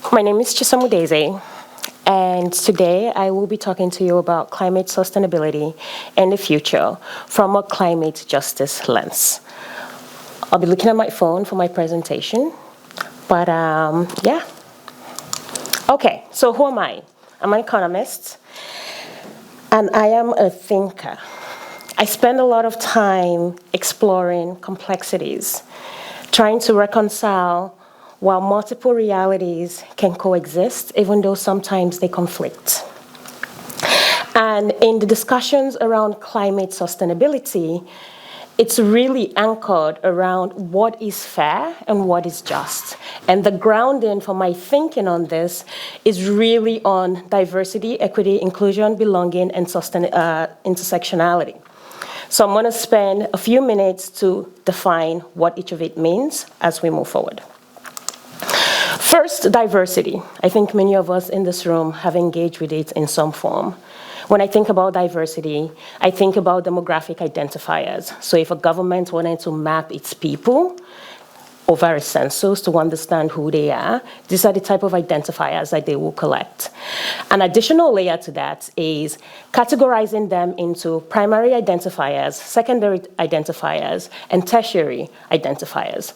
My name is Chisom Udeze, and today I will be talking to you about climate sustainability and the future from a climate justice lens. I'll be looking at my phone for my presentation, but yeah. Okay, so who am I? I'm an economist, and I am a thinker. I spend a lot of time exploring complexities, trying to reconcile while multiple realities can coexist, even though sometimes they conflict. And in the discussions around climate sustainability, it's really anchored around what is fair and what is just. And the grounding for my thinking on this is really on diversity, equity, inclusion, belonging, and intersectionality. So I'm going to spend a few minutes to define what each of it means as we move forward. First, diversity. I think many of us in this room have engaged with it in some form. When I think about diversity, I think about demographic identifiers. So if a government wanted to map its people over a census to understand who they are, these are the type of identifiers that they will collect. An additional layer to that is categorizing them into primary identifiers, secondary identifiers, and tertiary identifiers.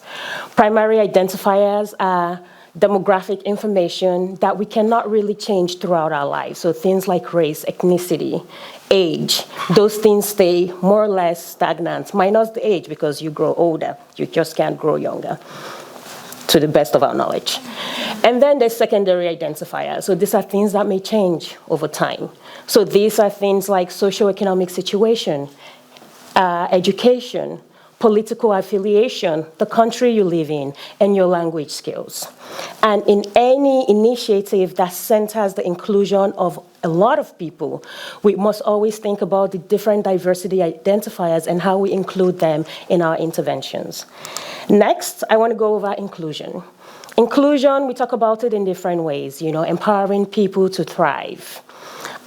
Primary identifiers are demographic information that we cannot really change throughout our lives. So things like race, ethnicity, age, those things stay more or less stagnant, minus the age because you grow older. You just can't grow younger, to the best of our knowledge. And then there's secondary identifiers. So these are things that may change over time. So these are things like socioeconomic situation, education, political affiliation, the country you live in, and your language skills. And in any initiative that centers the inclusion of a lot of people, we must always think about the different diversity identifiers and how we include them in our interventions. Next, I want to go over inclusion. Inclusion, we talk about it in different ways, empowering people to thrive.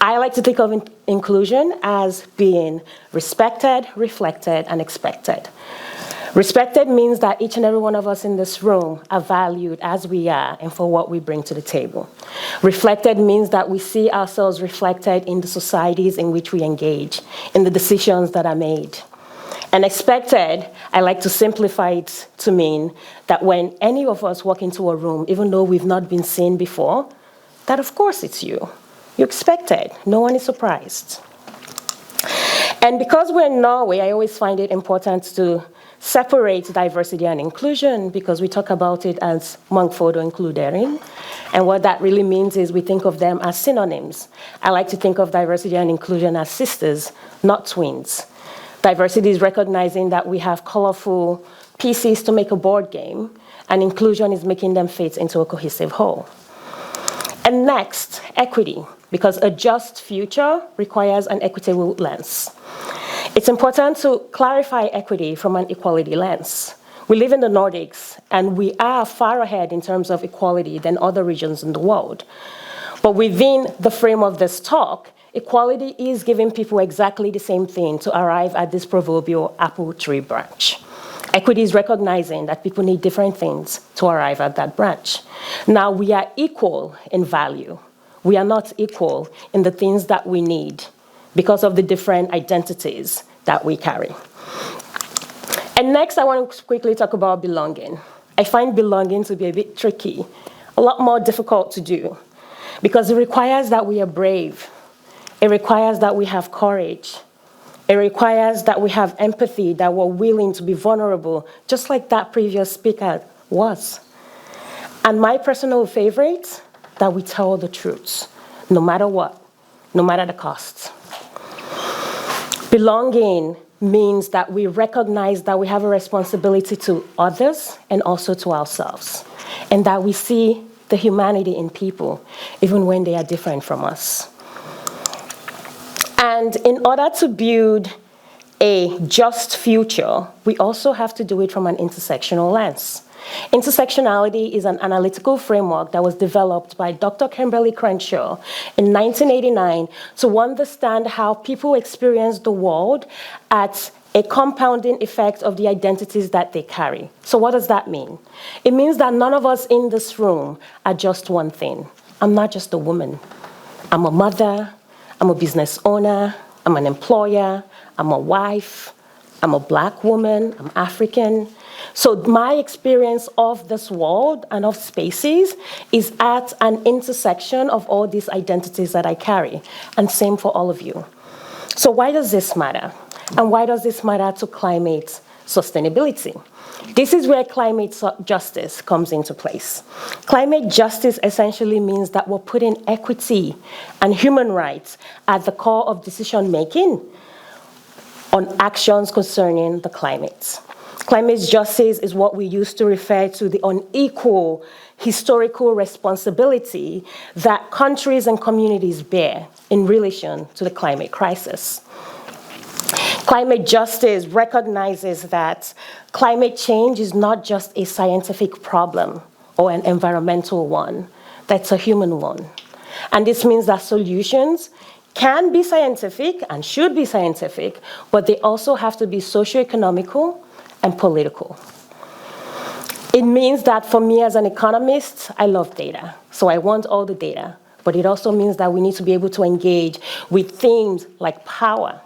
I like to think of inclusion as being respected, reflected, and expected. Respected means that each and every one of us in this room are valued as we are and for what we bring to the table. Reflected means that we see ourselves reflected in the societies in which we engage, in the decisions that are made. And expected, I like to simplify it to mean that when any of us walk into a room, even though we've not been seen before, that of course it's you. You expect it. No one is surprised. And because we're in Norway, I always find it important to separate diversity and inclusion because we talk about it as mangfold og inkludering. And what that really means is we think of them as synonyms. I like to think of diversity and inclusion as sisters, not twins. Diversity is recognizing that we have colorful pieces to make a board game, and inclusion is making them fit into a cohesive whole. And next, equity, because a just future requires an equitable lens. It's important to clarify equity from an equality lens. We live in the Nordics, and we are far ahead in terms of equality than other regions in the world. But within the frame of this talk, equality is giving people exactly the same thing to arrive at this proverbial apple tree branch. Equity is recognizing that people need different things to arrive at that branch. Now, we are equal in value. We are not equal in the things that we need because of the different identities that we carry. And next, I want to quickly talk about belonging. I find belonging to be a bit tricky, a lot more difficult to do, because it requires that we are brave. It requires that we have courage. It requires that we have empathy, that we're willing to be vulnerable, just like that previous speaker was. And my personal favorite, that we tell the truth, no matter what, no matter the cost. Belonging means that we recognize that we have a responsibility to others and also to ourselves, and that we see the humanity in people, even when they are different from us. And in order to build a just future, we also have to do it from an intersectional lens. Intersectionality is an analytical framework that was developed by Dr. Kimberly Crenshaw in 1989 to understand how people experience the world at a compounding effect of the identities that they carry. So what does that mean? It means that none of us in this room are just one thing. I'm not just a woman. I'm a mother, I'm a business owner, I'm an employer, I'm a wife, I'm a Black woman, I'm African. So my experience of this world and of spaces is at an intersection of all these identities that I carry, and same for all of you. So why does this matter? And why does this matter to climate sustainability? This is where climate justice comes into place. Climate justice essentially means that we're putting equity and human rights at the core of decision making on actions concerning the climate. Climate justice is what we used to refer to the unequal historical responsibility that countries and communities bear in relation to the climate crisis. Climate justice recognizes that climate change is not just a scientific problem or an environmental one, that's a human one. And this means that solutions can be scientific and should be scientific, but they also have to be socioeconomical and political. It means that for me as an economist, I love data, so I want all the data. But it also means that we need to be able to engage with themes like power,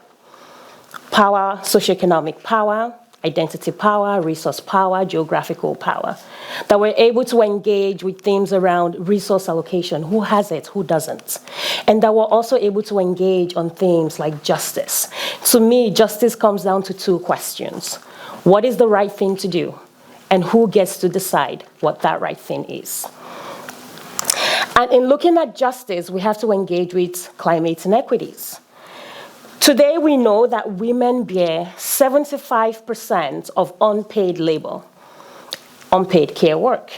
socioeconomic power, identity power, resource power, geographical power. That we're able to engage with themes around resource allocation, who has it, who doesn't. And that we're also able to engage on themes like justice. To me, justice comes down to two questions. What is the right thing to do? And who gets to decide what that right thing is? And in looking at justice, we have to engage with climate inequities. Today, we know that women bear 75% of unpaid labor, unpaid care work.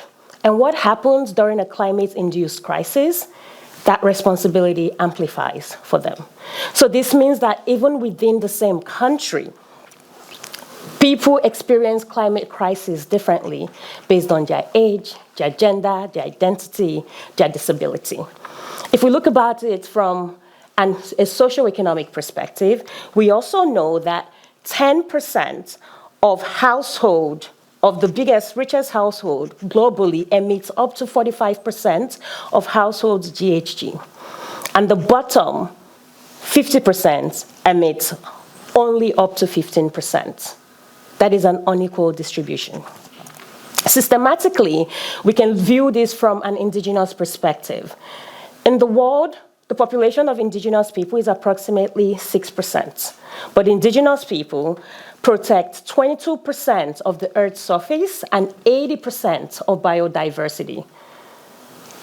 And what happens during a climate-induced crisis? That responsibility amplifies for them. So this means that even within the same country, people experience climate crisis differently based on their age, their gender, their identity, their disability. If we look about it from a socioeconomic perspective, we also know that 10% of the biggest, richest household globally emits up to 45% of households' GHG. And the bottom 50% emits only up to 15%. That is an unequal distribution. Systematically, we can view this from an indigenous perspective. In the world, the population of indigenous people is approximately 6%. But indigenous people protect 22% of the Earth's surface and 80% of biodiversity.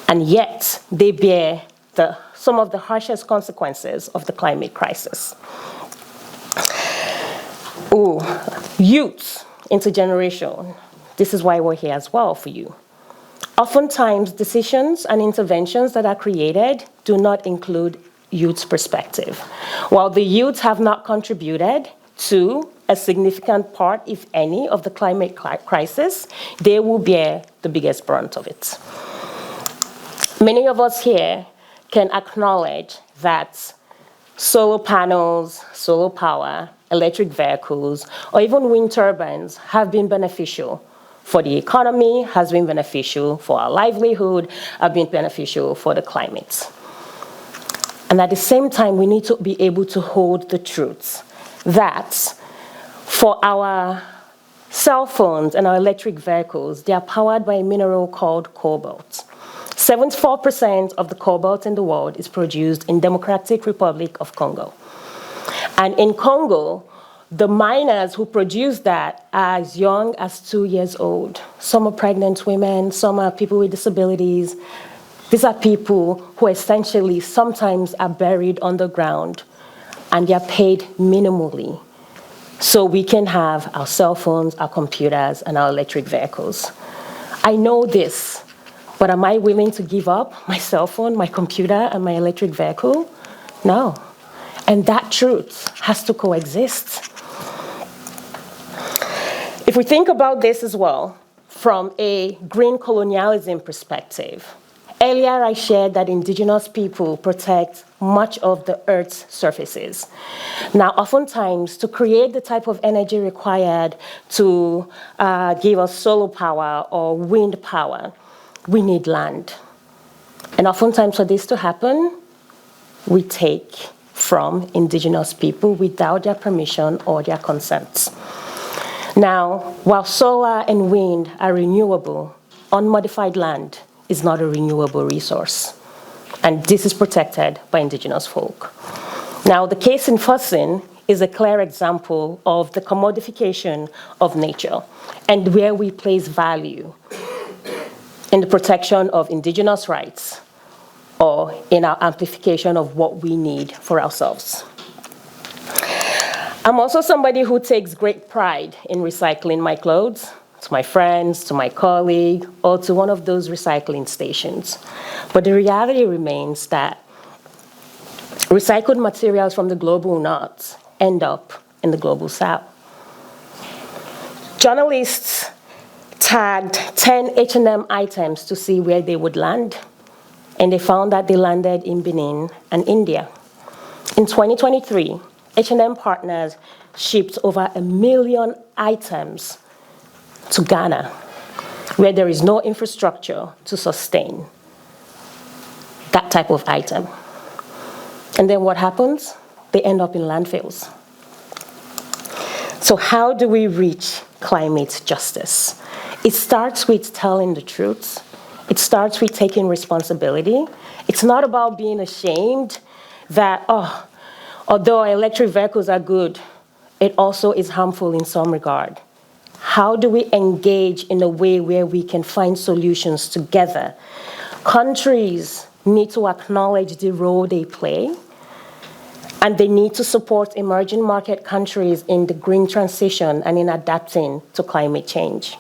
And yet, they bear some of the harshest consequences of the climate crisis. Youth, intergeneration. This is why we're here as well for you. Oftentimes, decisions and interventions that are created do not include youth's perspective. While the youth have not contributed to a significant part, if any, of the climate crisis, they will bear the biggest brunt of it. Many of us here can acknowledge that solar panels, solar power, electric vehicles, or even wind turbines have been beneficial for the economy, has been beneficial for our livelihood, have been beneficial for the climate. And at the same time, we need to be able to hold the truth that for our cell phones and our electric vehicles, they are powered by a mineral called cobalt. 74% of the cobalt in the world is produced in Democratic Republic of Congo. And in Congo, the miners who produce that are as young as 2 years old. Some are pregnant women, some are people with disabilities. These are people who essentially sometimes are buried underground and they are paid minimally. So we can have our cell phones, our computers, and our electric vehicles. I know this, but am I willing to give up my cell phone, my computer, and my electric vehicle? No. And that truth has to coexist. If we think about this as well, from a green colonialism perspective, Earlier, I shared that indigenous people protect much of the Earth's surfaces. Now, oftentimes, to create the type of energy required to give us solar power or wind power, we need land. And oftentimes, for this to happen, we take from indigenous people without their permission or their consent. Now, while solar and wind are renewable, unmodified land is not a renewable resource. And this is protected by indigenous folk. Now, the case in Fusin is a clear example of the commodification of nature and where we place value in the protection of indigenous rights or in our amplification of what we need for ourselves. I'm also somebody who takes great pride in recycling my clothes to my friends, to my colleague, or to one of those recycling stations. But the reality remains that recycled materials from the global north end up in the global south. Journalists tagged 10 H&M items to see where they would land, and they found that they landed in Benin and India. In 2023, H&M partners shipped over 1 million items to Ghana, where there is no infrastructure to sustain that type of item. And then what happens? They end up in landfills. So how do we reach climate justice? It starts with telling the truth. It starts with taking responsibility. It's not about being ashamed that, although electric vehicles are good, it also is harmful in some regard. How do we engage in a way where we can find solutions together? Countries need to acknowledge the role they play, and they need to support emerging market countries in the green transition and in adapting to climate change.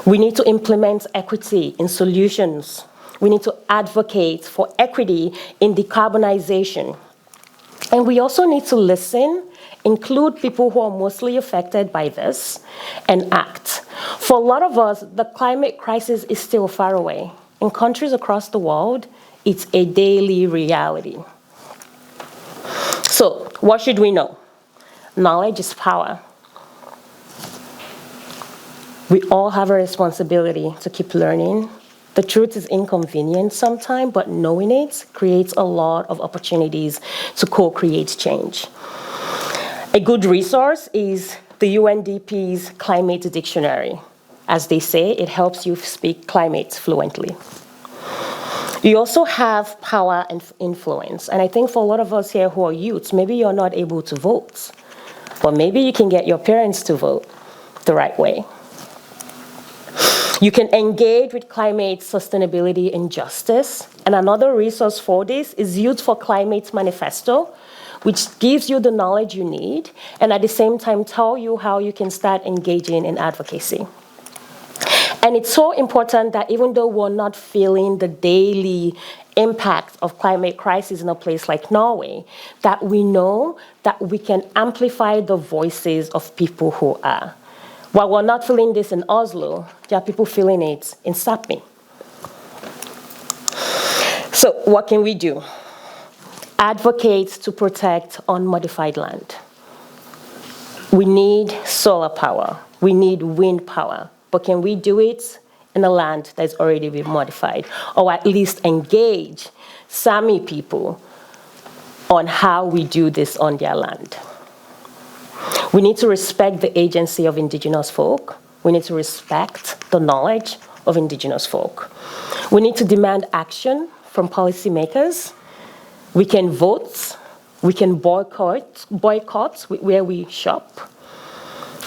We need to implement equity in solutions. We need to advocate for equity in decarbonization. And we also need to listen, include people who are mostly affected by this, and act. For a lot of us, the climate crisis is still far away. In countries across the world, it's a daily reality. So, what should we know? Knowledge is power. We all have a responsibility to keep learning. The truth is inconvenient sometimes, but knowing it creates a lot of opportunities to co-create change. A good resource is the UNDP's Climate Dictionary. As they say, it helps you speak climate fluently. You also have power and influence. And I think for a lot of us here who are youths, maybe you're not able to vote, but maybe you can get your parents to vote the right way. You can engage with climate sustainability and justice. And another resource for this is Youth for Climate Manifesto, which gives you the knowledge you need and at the same time tell you how you can start engaging in advocacy. And it's so important that even though we're not feeling the daily impact of climate crisis in a place like Norway, that we know that we can amplify the voices of people who are. While we're not feeling this in Oslo, there are people feeling it in Sapmi. So what can we do? Advocate to protect unmodified land. We need solar power. We need wind power. But can we do it in a land that's already been modified? Or at least engage Sami people on how we do this on their land. We need to respect the agency of indigenous folk. We need to respect the knowledge of indigenous folk. We need to demand action from policymakers. We can vote. We can boycott where we shop.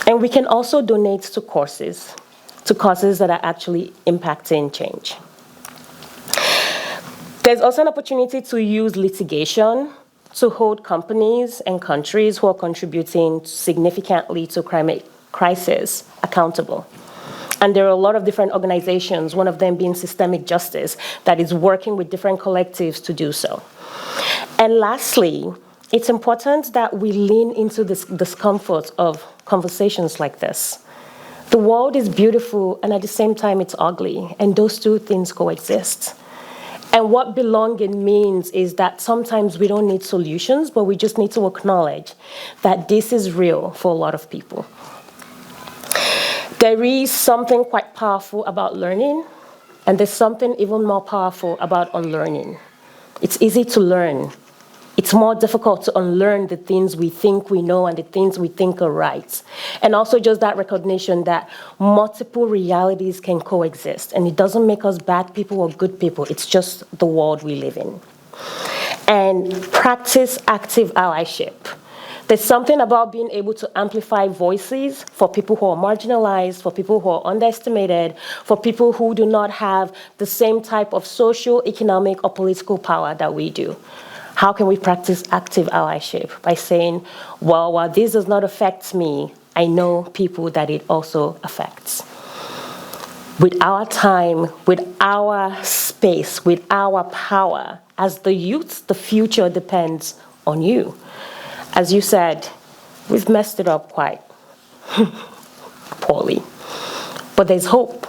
And we can also donate to causes that are actually impacting change. There's also an opportunity to use litigation to hold companies and countries who are contributing significantly to climate crisis accountable. And there are a lot of different organizations, one of them being Systemic Justice, that is working with different collectives to do so. And lastly, it's important that we lean into this discomfort of conversations like this. The world is beautiful, and at the same time, it's ugly, and those two things coexist. And what belonging means is that sometimes we don't need solutions, but we just need to acknowledge that this is real for a lot of people. There is something quite powerful about learning, and there's something even more powerful about unlearning. It's easy to learn. It's more difficult to unlearn the things we think we know and the things we think are right. And also just that recognition that multiple realities can coexist. And it doesn't make us bad people or good people. It's just the world we live in. And practice active allyship. There's something about being able to amplify voices for people who are marginalized, for people who are underestimated, for people who do not have the same type of social, economic, or political power that we do. How can we practice active allyship? By saying, well, while this does not affect me, I know people that it also affects. With our time, with our space, with our power, as the youth, the future depends on you. As you said, we've messed it up quite poorly. But there's hope.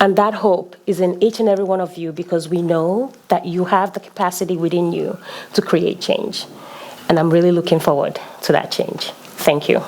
And that hope is in each and every one of you because we know that you have the capacity within you to create change. And I'm really looking forward to that change. Thank you.